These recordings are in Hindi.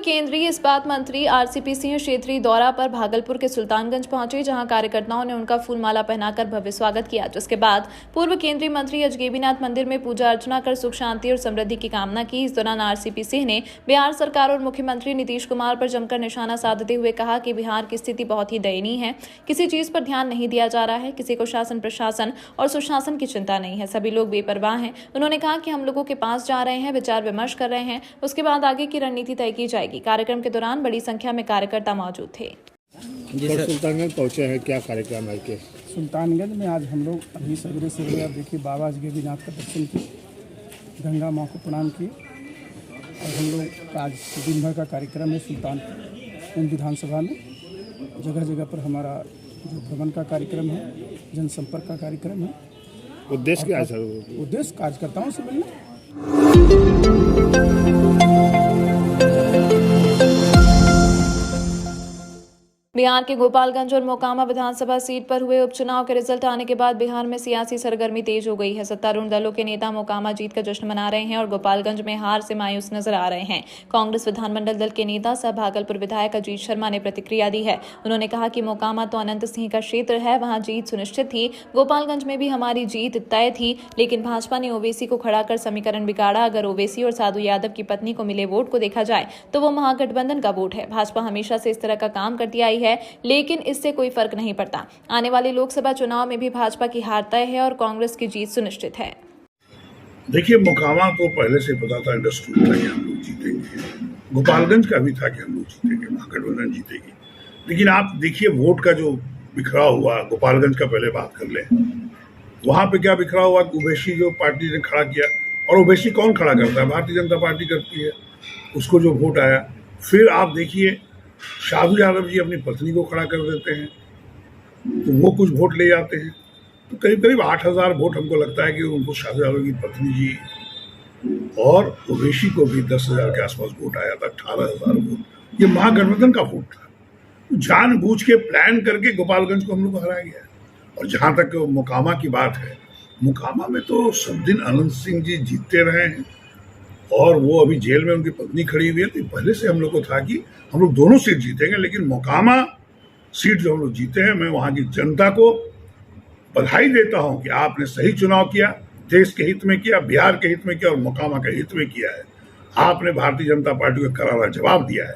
केंद्रीय इस्पात मंत्री आरसीपी सिंह क्षेत्रीय दौरा पर भागलपुर के सुल्तानगंज पहुंचे, जहां कार्यकर्ताओं ने उनका फूल माला पहनाकर भव्य स्वागत किया। जिसके बाद पूर्व केंद्रीय मंत्री अजगैबीनाथ मंदिर में पूजा अर्चना कर सुख शांति और समृद्धि की कामना की। इस दौरान आरसीपी सिंह ने बिहार सरकार और मुख्यमंत्री नीतीश कुमार पर जमकर निशाना साधते हुए कहा कि बिहार की स्थिति बहुत ही दयनीय है, किसी चीज पर ध्यान नहीं दिया जा रहा है, किसी को शासन प्रशासन और सुशासन की चिंता नहीं है, सभी लोग बेपरवाह हैं। उन्होंने कहा कि हम लोगों के पास जा रहे हैं, विचार विमर्श कर रहे हैं, उसके बाद आगे की रणनीति तय की जाएगी। कार्यक्रम के दौरान बड़ी संख्या में कार्यकर्ता मौजूद थे। सुल्तानगंज पहुंचे हैं, क्या कार्यक्रम है? के सुल्तानगंज में आज हम लोग अभी सवेरे से आप देखिए बाबा अजगैबीनाथ का दर्शन किए, गंगा माँ को प्रणाम किए और हम लोग का आज दिन भर का कार्यक्रम है। सुल्तानगंज विधानसभा में जगह जगह पर हमारा जो भ्रमण का कार्यक्रम है, जनसंपर्क का कार्यक्रम है। उद्देश्य क्या है सर? उद्देश्य कार्यकर्ताओं से मिलना। बिहार के गोपालगंज और मोकामा विधानसभा सीट पर हुए उपचुनाव के रिजल्ट आने के बाद बिहार में सियासी सरगर्मी तेज हो गई है। सत्तारूढ़ दलों के नेता मोकामा जीत का जश्न मना रहे हैं और गोपालगंज में हार से मायूस नजर आ रहे हैं। कांग्रेस विधानमंडल दल के नेता सह भागलपुर विधायक अजीत शर्मा ने प्रतिक्रिया दी है। उन्होंने कहा कि मोकामा तो अनंत सिंह का क्षेत्र है, वहां जीत सुनिश्चित थी। गोपालगंज में भी हमारी जीत तय थी, लेकिन भाजपा ने ओवैसी को खड़ा कर समीकरण बिगाड़ा। अगर ओवैसी और साधु यादव की पत्नी को मिले वोट को देखा जाए तो वो महागठबंधन का वोट है। भाजपा हमेशा से इस तरह का काम करती आई है, लेकिन इससे कोई फर्क नहीं पड़ता। आने वाले लोकसभा चुनाव में भी भाजपा की हार तय है और कांग्रेस की जीत सुनिश्चित है। देखिए, मोकामा तो पहले से पता था, अंडरस्टूड था कि हम लोग जीतेंगे। गोपालगंज का भी था कि हम लोग जीतेंगे, महागठबंधन जीतेगी। लेकिन आप देखिए वोट का जो बिखराव हुआ, गोपालगंज का पहले बात कर ले। वहां पे क्या बिखराव हुआ? ओवैसी जो पार्टी ने खड़ा किया, और ओवैसी कौन खड़ा करता है? भारतीय जनता पार्टी करती है। उसको जो वोट आया, फिर आप देखिए साधु यादव जी अपनी पत्नी को खड़ा कर देते हैं, तो वो कुछ वोट ले जाते हैं। तो करीब करीब 8,000 वोट हमको लगता है कि उनको साधु यादव की पत्नी जी और ओवैसी को भी 10,000 के आसपास वोट आया था, 18,000 वोट। ये महागठबंधन का वोट था। तो जानबूझ के प्लान करके गोपालगंज को हम लोग को हराया गया। और जहाँ तक मोकामा की बात है, मोकामा में तो सब दिन अनंत सिंह जी जीतते रहे हैं और वो अभी जेल में उनकी पत्नी खड़ी हुई है। तो पहले से हम लोग को था कि हम लोग दोनों सीट जीतेंगे, लेकिन मोकामा सीट जो हम लोग जीते हैं, मैं वहाँ की जनता को बधाई देता हूँ कि आपने सही चुनाव किया, देश के हित में किया, बिहार के हित में किया और मोकामा के हित में किया है। आपने भारतीय जनता पार्टी को करारा जवाब दिया है।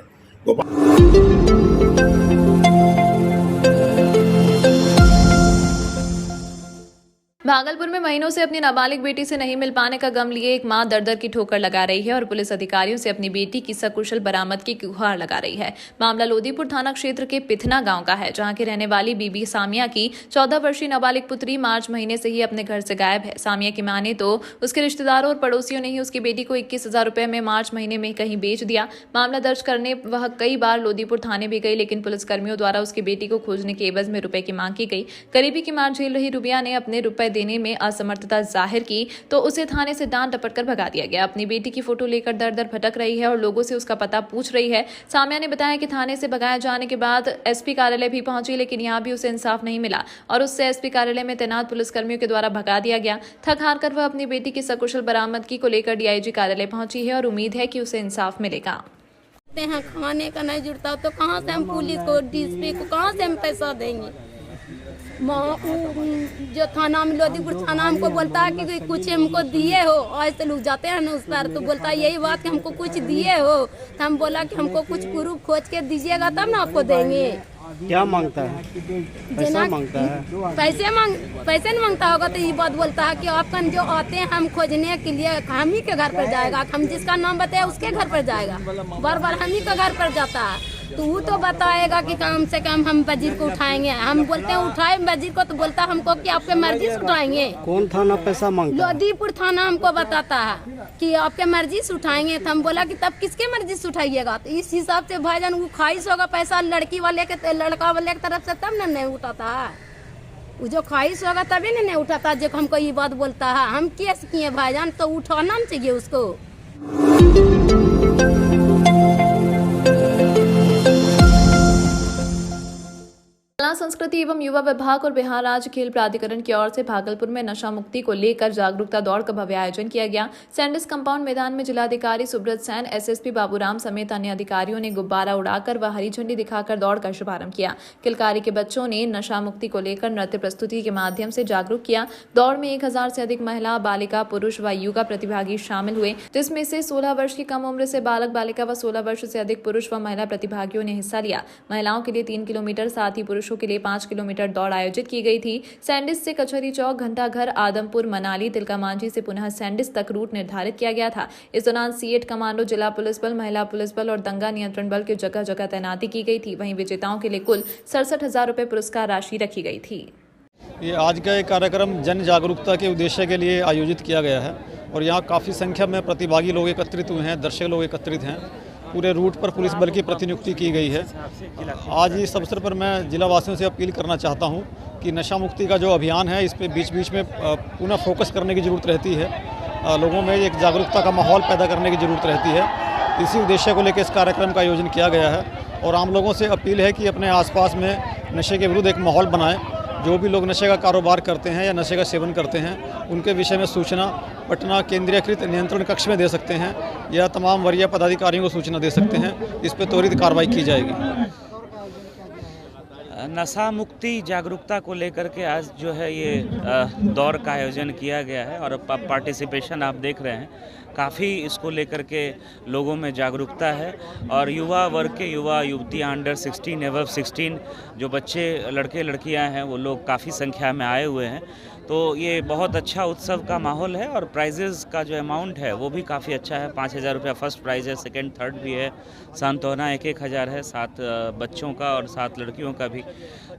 भागलपुर में महीनों से अपनी नाबालिग बेटी से नहीं मिल पाने का गम लिए एक मां दर-दर की ठोकर लगा रही है और पुलिस अधिकारियों से अपनी बेटी की सकुशल बरामदगी की गुहार लगा रही है। मामला लोदीपुर थाना क्षेत्र के पिथना गांव का है, जहां की रहने वाली बीबी सामिया की 14 वर्षीय नाबालिग पुत्री मार्च महीने से ही अपने घर से गायब है। सामिया की माने तो उसके रिश्तेदारों और पड़ोसियों ने ही उसकी बेटी को 21,000 रुपए में मार्च महीने में कहीं बेच दिया। मामला दर्ज करने वह कई बार लोदीपुर थाने भी गई, लेकिन पुलिसकर्मियों द्वारा उसकी बेटी को खोजने के एवज में रुपए की मांग की गई। करीबी की मार झेल रही रुबिया ने अपने रुपए देने में असमर्थता जाहिर की तो उसे थाने से डांट डपट कर भगा दिया गया। अपनी बेटी की फोटो लेकर दर दर भटक रही है और लोगों से उसका पता पूछ रही है। सामिया ने बताया कि थाने से भगाए जाने के बाद एसपी कार्यालय भी पहुंची, लेकिन यहां भी उसे इंसाफ नहीं मिला और उससे एसपी कार्यालय में तैनात पुलिसकर्मियों के द्वारा भगा दिया गया। थक हार कर वह अपनी बेटी की सकुशल बरामदगी को लेकर डीआईजी कार्यालय पहुंची है और उम्मीद है कि उसे इंसाफ मिलेगा। खाने का नहीं जुड़ता तो कहाँ से हम पुलिस को, डीएसपी को कहाँ से हम पैसा देंगे? जो थाना में लोदीपुर थाना हमको बोलता है कि कुछ हमको दिए हो। आज तो लोग जाते हैं ना उस पर, तो बोलता है यही बात कि हमको कुछ दिए हो। तो हम बोला कि हमको कुछ प्रूफ खोज के दीजिएगा तब ना आपको देंगे। क्या मांगता है? पैसा मांगता है? पैसे नहीं मांगता होगा तो ये बात बोलता है कि आपका जो आते हैं हम खोजने के लिए हम ही के घर पर जाएगा, हम जिसका नाम बताया उसके घर पर जाएगा। बार बार हम ही के घर पर जाता है, तो वो तो बताएगा कि कम से कम हम वजीर को उठाएंगे। हम बोलते हैं उठाए वजीर को, तो बोलता है हमको कि आपके मर्जी से उठाएंगे। कौन थाना पैसा मांगता है? लोदीपुर थाना हमको बताता है कि आपके मर्जी से उठाएंगे। तो हम बोला कि तब किसके मर्जी से उठाइएगा? तो इस हिसाब से भाईजान वो ख्वाहिश होगा पैसा लड़का वाले के तरफ से, तब ना नहीं उठाता है। वो जो ख्वाहिश होगा तभी नहीं उठाता। जब हमको ये बात बोलता है, हम केस किए भाईजान, तो उठाना नहीं चाहिए उसको। कला संस्कृति एवं युवा विभाग और बिहार राज्य खेल प्राधिकरण की ओर से भागलपुर में नशा मुक्ति को लेकर जागरूकता दौड़ का भव्य आयोजन किया गया। सैंडिस कंपाउंड मैदान में जिलाधिकारी सुब्रत सैन, एसएसपी बाबूराम समेत अन्य अधिकारियों ने गुब्बारा उड़ाकर व हरी झंडी दिखाकर दौड़ का शुभारंभ किया। किलकारी के बच्चों ने नशा मुक्ति को लेकर नृत्य प्रस्तुति के माध्यम से जागरूक किया। दौड़ में 1000 से अधिक महिला, बालिका, पुरुष व युवा प्रतिभागी शामिल हुए, जिसमें से 16 वर्ष की कम उम्र से बालक बालिका व 16 वर्ष से अधिक पुरुष व महिला प्रतिभागियों ने हिस्सा लिया। महिलाओं के लिए 3 किलोमीटर, साथ ही पुरुषों के लिए 5 किलोमीटर दौड़ आयोजित की गई थी। सैंडिस से कचहरी चौक, घंटाघर, आदमपुर, मनाली, तिलका मांझी से पुनः सैंडिस तक रूट निर्धारित किया गया था। इस दौरान C8 कमांडो, जिला पुलिस बल, महिला पुलिस बल और दंगा नियंत्रण बल की जगह जगह तैनाती की गई थी। वहीं विजेताओं के लिए कुल 67,000 रुपए पुरस्कार राशि रखी गई थी। ये आज का एक कार्यक्रम जन जागरूकता के उद्देश्य के लिए आयोजित किया गया है और यहाँ काफ़ी संख्या में प्रतिभागी लोग एकत्रित हुए हैं, दर्शक लोग एकत्रित हैं। पूरे रूट पर पुलिस बल की प्रतिनियुक्ति की गई है। आज इस अवसर पर मैं जिला वासियों से अपील करना चाहता हूँ कि नशा मुक्ति का जो अभियान है इस पे बीच बीच में पुनः फोकस करने की ज़रूरत रहती है। लोगों में एक जागरूकता का माहौल पैदा करने की ज़रूरत रहती है। इसी उद्देश्य को लेकर इस कार्यक्रम का आयोजन किया गया है और आम लोगों से अपील है कि अपने आसपास में नशे के विरुद्ध एक माहौल बनाएं। जो भी लोग नशे का कारोबार करते हैं या नशे का सेवन करते हैं उनके विषय में सूचना पटना केंद्रीयकृत नियंत्रण कक्ष में दे सकते हैं या तमाम वरीय पदाधिकारियों को सूचना दे सकते हैं। इस पर त्वरित कार्रवाई की जाएगी। नशा मुक्ति जागरूकता को लेकर के आज जो है ये दौड़ का आयोजन किया गया है और पार्टिसिपेशन आप देख रहे हैं, काफ़ी इसको लेकर के लोगों में जागरूकता है और युवा वर्ग के युवा युवतियाँ अंडर 16 एवं 16 जो बच्चे लड़के लड़कियां हैं वो लोग काफ़ी संख्या में आए हुए हैं। तो ये बहुत अच्छा उत्सव का माहौल है और प्राइजेज़ का जो अमाउंट है वो भी काफ़ी अच्छा है। 5,000 रुपया फर्स्ट प्राइज़ है, सेकंड थर्ड भी है, सांत्वना 1,000 है, 7 बच्चों का और 7 लड़कियों का भी।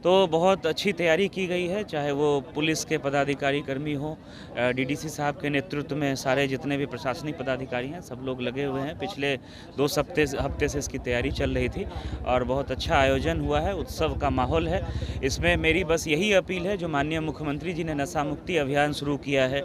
तो बहुत अच्छी तैयारी की गई है, चाहे वो पुलिस के पदाधिकारी कर्मी हो, डीडीसी साहब के नेतृत्व में सारे जितने भी प्रशासनिक पदाधिकारी हैं सब लोग लगे हुए हैं। पिछले 2 हफ्ते से इसकी तैयारी चल रही थी और बहुत अच्छा आयोजन हुआ है, उत्सव का माहौल है। इसमें मेरी बस यही अपील है, जो माननीय मुख्यमंत्री जी ने नशा मुक्ति अभियान शुरू किया है,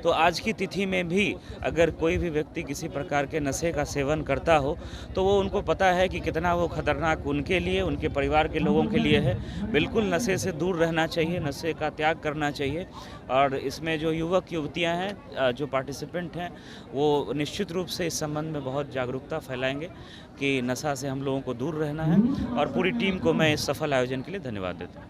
तो आज की तिथि में भी अगर कोई भी व्यक्ति किसी प्रकार के नशे का सेवन करता हो तो वो उनको पता है कि कितना वो खतरनाक उनके लिए, उनके परिवार के लोगों के लिए है। बिल्कुल नशे से दूर रहना चाहिए, नशे का त्याग करना चाहिए और इसमें जो युवक युवतियां हैं, जो पार्टिसिपेंट हैं, वो निश्चित रूप से इस संबंध में बहुत जागरूकता फैलाएंगे कि नशा से हम लोगों को दूर रहना है और पूरी टीम को मैं इस सफल आयोजन के लिए धन्यवाद देता हूँ।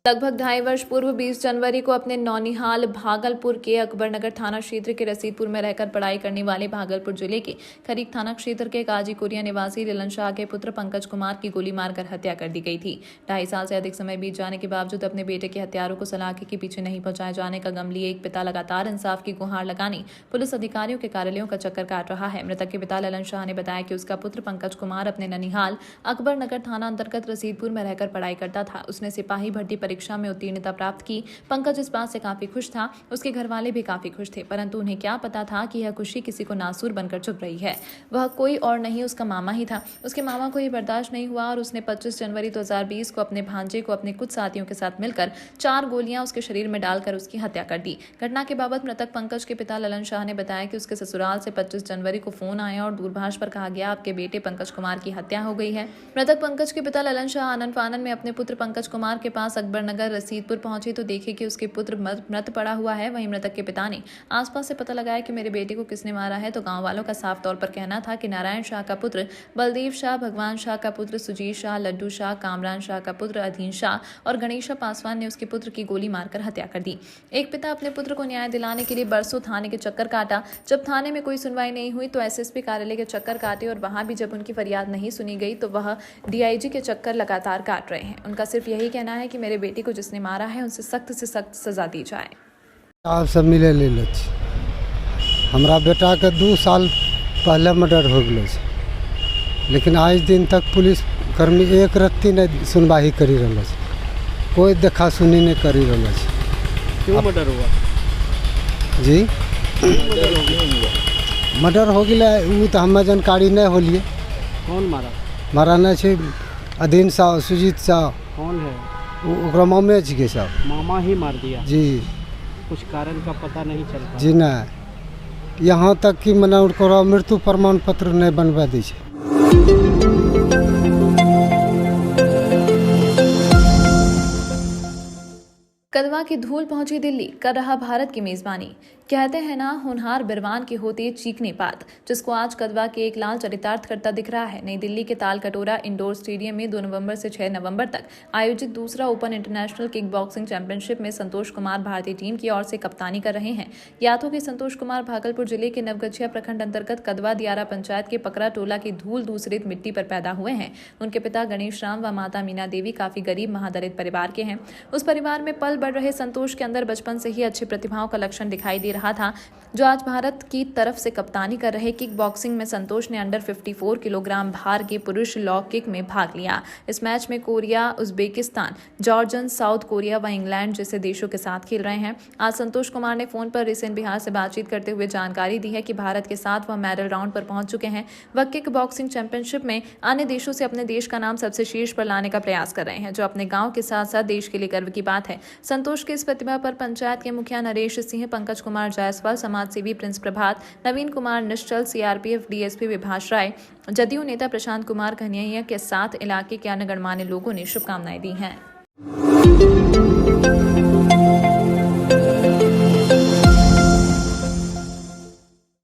लगभग 2.5 वर्ष पूर्व 20 जनवरी को अपने नौनिहाल भागलपुर के अकबरनगर थाना क्षेत्र के रसीदपुर में रहकर पढ़ाई करने वाले भागलपुर जिले के खरीक थाना क्षेत्र के काजी कोरिया निवासी ललन शाह के पुत्र पंकज कुमार की गोली मारकर हत्या कर दी गई थी। 2.5 साल से अधिक समय बीत जाने के बावजूद अपने बेटे के हत्यारों को सलाखे के पीछे नहीं पहुंचाए जाने का गम लिए एक पिता लगातार इंसाफ की गुहार लगाने पुलिस अधिकारियों के कार्यालयों का चक्कर काट रहा है। मृतक के पिता ललन शाह ने बताया कि उसका पुत्र पंकज कुमार अपने ननिहाल अकबरनगर थाना अंतर्गत रसीदपुर में रहकर पढ़ाई करता था। उसने सिपाही भर्ती परीक्षा में उत्तीर्णता प्राप्त की। पंकज इस बात से काफी खुश था, उसके घर वाले भी काफी खुश थे, परंतु उन्हें क्या पता था कि यह खुशी किसी को नासूर बनकर चुप रही है। वह कोई और नहीं, उसका मामा ही था। उसके मामा को यह बर्दाश्त नहीं हुआ और उसने 25 जनवरी 2020 को अपने भांजे को अपने कुछ साथियों के साथ मिलकर 4 गोलियां उसके शरीर में डालकर उसकी हत्या कर दी। घटना के बाबत मृतक पंकज के पिता ललन शाह ने बताया कि उसके ससुराल से 25 जनवरी को फोन आया और दूरभाष पर कहा गया आपके बेटे पंकज कुमार की हत्या हो गई है। मृतक पंकज के पिता ललन शाह आनन फानन में अपने पुत्र पंकज कुमार के पास अकबरनगर रसीदपुर पहुंचे तो देखे कि उसके पुत्र मृत पड़ा हुआ है। वहीं मृतक के पिता ने आसपास से पता लगाया कि मेरे बेटे को किसने मारा है, तो गांव वालों का साफ तौर पर कहना था कि नारायण शाह का पुत्र बलदेव शाह, भगवान शाह का पुत्र सुजीत शाह, लड्डू शाह, कामरान शाह का पुत्र अधीन शाह और गणेशा पासवान ने उसके पुत्र की गोली मारकर हत्या कर दी। एक पिता अपने पुत्र को न्याय दिलाने के लिए बरसों थाने के चक्कर काटा। जब थाने में कोई सुनवाई नहीं हुई तो एसएसपी कार्यालय के चक्कर काटे और वहां भी जब उनकी फरियाद नहीं सुनी गई तो वह डीआईजी के चक्कर लगातार काट रहे हैं। उनका सिर्फ यही कहना है कि मेरे बेटे को जिसने मारा है उनसे सख्त से सख्त सजा दी जाए। आप सब मिले ले लो, हमारा बेटा के 2 साल पहले मर्डर हो गए, लेकिन आज दिन तक पुलिस कर्मी एक रत्ती नहीं सुनवाई करी रहा, कोई देखा सुनी नहीं करी रहा। क्यों मर्डर हुआ जी? मर्डर हो गया वो तो हमें जानकारी नहीं होलिए। कौन मारा? मारा नहीं छे अधीन शाह, सुजीत शाह। कौन है? ओकरा मामे जी के साहब। मामा ही मार दिया जी? कुछ कारण का पता नहीं चल पाया जी नहीं। यहाँ तक कि मने उनकर मृत्यु प्रमाण पत्र नहीं बनवा दै छै। कदवा की धूल पहुंची दिल्ली, कर रहा भारत की मेजबानी। कहते हैं ना, होनहार बिरवान की होती चीखनी बात, जिसको आज कदवा के एक लाल चरितार्थ करता दिख रहा है। नई दिल्ली के तालकटोरा इंडोर स्टेडियम में 2 नवंबर से 6 नवंबर तक आयोजित दूसरा open international kick boxing championship में संतोष कुमार भारतीय टीम की ओर से कप्तानी कर रहे हैं। यादों के संतोष कुमार भागलपुर जिले के नवगछिया प्रखंड अंतर्गत कदवा दियारा पंचायत के पकरा टोला की धूल दूसरित मिट्टी पर पैदा हुए हैं। उनके पिता गणेश राम व माता मीना देवी काफी गरीब महादलित परिवार के हैं। उस परिवार में पल बढ़ रहे संतोष के अंदर बचपन से ही अच्छी प्रतिभाओं का लक्षण दिखाई दे रहा था, जो आज भारत की तरफ से कप्तानी कर रहे किक बॉक्सिंग में संतोष ने अंडर 54 किलोग्राम भार के पुरुष लॉ किक में भाग लिया। इस मैच में कोरिया, उज्बेकिस्तान, जॉर्जन, साउथ कोरिया व इंग्लैंड जैसे देशों के साथ खेल रहे हैं। आज संतोष कुमार ने फोन पर रिसेंट बिहार से बातचीत करते हुए जानकारी दी है कि भारत के साथ वह मेडल राउंड पर पहुंच चुके हैं। वह किक बॉक्सिंग चैंपियनशिप में अन्य देशों से अपने देश का नाम सबसे शीर्ष पर लाने का प्रयास कर रहे हैं, जो अपने गाँव के साथ साथ देश के लिए गर्व की बात है। संतोष की इस प्रतिभा पर पंचायत के मुखिया नरेश सिंह, पंकज कुमार जायसवाल, समाजसेवी प्रिंस प्रभात, नवीन कुमार निश्चल, सीआरपीएफ डीएसपी विभाष राय, जदयू नेता प्रशांत कुमार कन्हैया के साथ इलाके के अन्य गणमान्य लोगों ने शुभकामनाएं दी हैं।